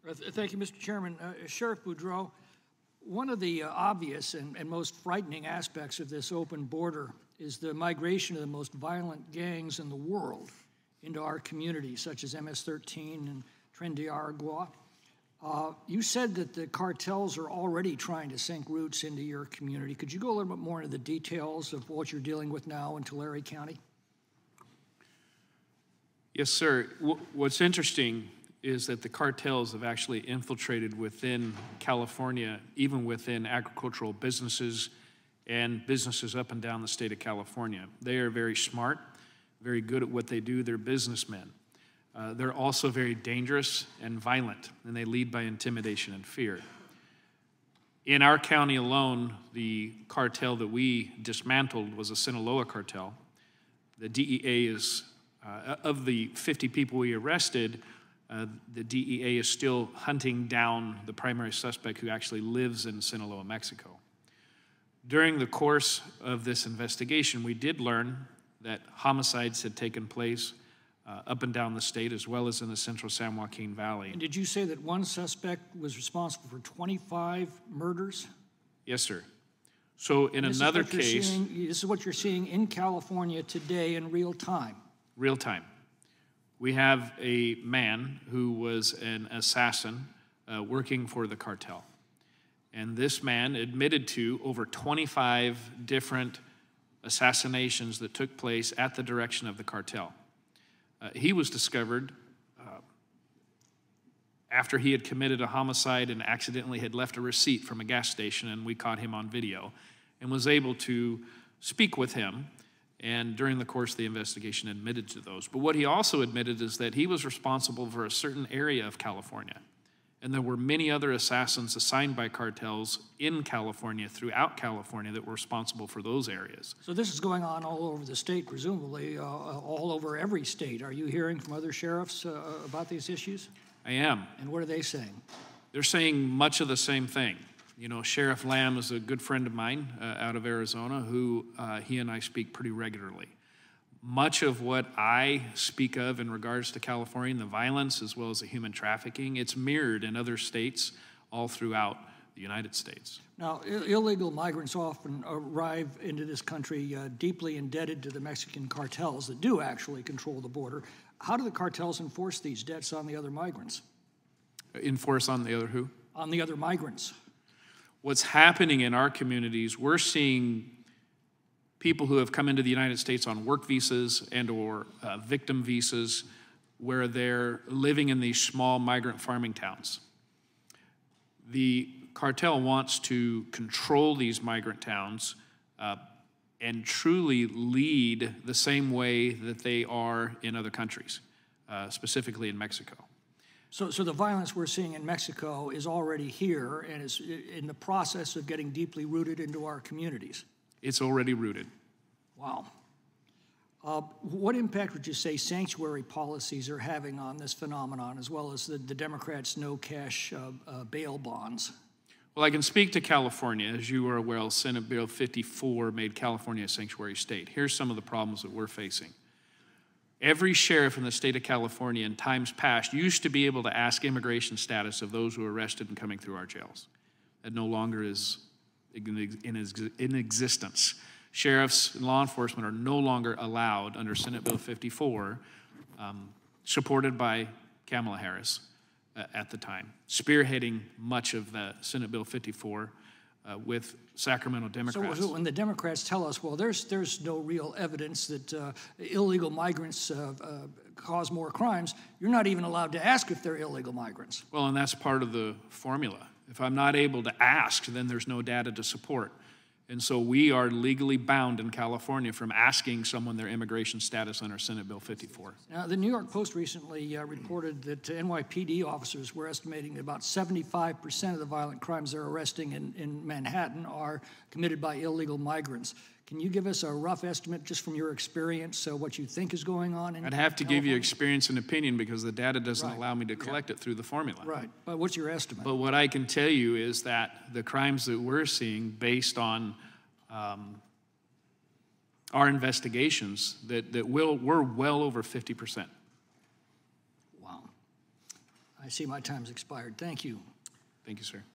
Thank you, Mr. Chairman. Sheriff Boudreau, one of the obvious and most frightening aspects of this open border is the migration of the most violent gangs in the world into our communities, such as MS-13 and Tren de Aragua. You said that the cartels are already trying to sink roots into your community. Could you go a little bit more into the details of what you're dealing with now in Tulare County? Yes, sir. What's interesting is that the cartels have actually infiltrated within California, even within agricultural businesses and businesses up and down the state of California. They are very smart, very good at what they do. They're businessmen. They're also very dangerous and violent, and they lead by intimidation and fear. In our county alone, the cartel that we dismantled was a Sinaloa cartel. The DEA is, of the 50 people we arrested, the DEA is still hunting down the primary suspect who actually lives in Sinaloa, Mexico. During the course of this investigation, we did learn that homicides had taken place up and down the state, as well as in the central San Joaquin Valley. And did you say that one suspect was responsible for 25 murders? Yes, sir. So in another case... This is what you're seeing in California today in real time. Real time. We have a man who was an assassin working for the cartel. And this man admitted to over 25 different assassinations that took place at the direction of the cartel. He was discovered after he had committed a homicide and accidentally had left a receipt from a gas station, and we caught him on video and was able to speak with him, and during the course of the investigation admitted to those. But what he also admitted is that he was responsible for a certain area of California, and there were many other assassins assigned by cartels in California, throughout California, that were responsible for those areas. So this is going on all over the state, presumably, all over every state. Are you hearing from other sheriffs about these issues? I am. And what are they saying? They're saying much of the same thing. You know, Sheriff Lamb is a good friend of mine out of Arizona who he and I speak pretty regularly. Much of what I speak of in regards to California and the violence as well as the human trafficking, it's mirrored in other states all throughout the United States. Now, illegal migrants often arrive into this country deeply indebted to the Mexican cartels that do actually control the border. How do the cartels enforce these debts on the other migrants? Enforce on the other who? On the other migrants. What's happening in our communities, we're seeing people who have come into the United States on work visas and or victim visas where they're living in these small migrant farming towns. The cartel wants to control these migrant towns and truly lead the same way that they are in other countries, specifically in Mexico. So the violence we're seeing in Mexico is already here and is in the process of getting deeply rooted into our communities. It's already rooted. Wow. What impact would you say sanctuary policies are having on this phenomenon, as well as the Democrats' no-cash bail bonds? Well, I can speak to California. As you are aware, Senate Bill 54 made California a sanctuary state. Here's some of the problems that we're facing. Every sheriff in the state of California in times past used to be able to ask immigration status of those who are arrested and coming through our jails. That no longer is in existence. Sheriffs and law enforcement are no longer allowed under Senate Bill 54, supported by Kamala Harris at the time, spearheading much of the Senate Bill 54 with Sacramento Democrats. So when the Democrats tell us, well, there's no real evidence that illegal migrants cause more crimes, you're not even allowed to ask if they're illegal migrants. Well, and that's part of the formula. If I'm not able to ask, then there's no data to support. And so we are legally bound in California from asking someone their immigration status under Senate Bill 54. Now, the New York Post recently reported that NYPD officers were estimating that about 75% of the violent crimes they're arresting in Manhattan are committed by illegal migrants. Can you give us a rough estimate, just from your experience, what you think is going on in I'd have to California? give you experience and opinion because the data doesn't allow me to collect it through the formula. Right, but what's your estimate? But what I can tell you is that the crimes that we're seeing based on our investigations, we're well over 50%. Wow. I see my time's expired. Thank you. Thank you, sir.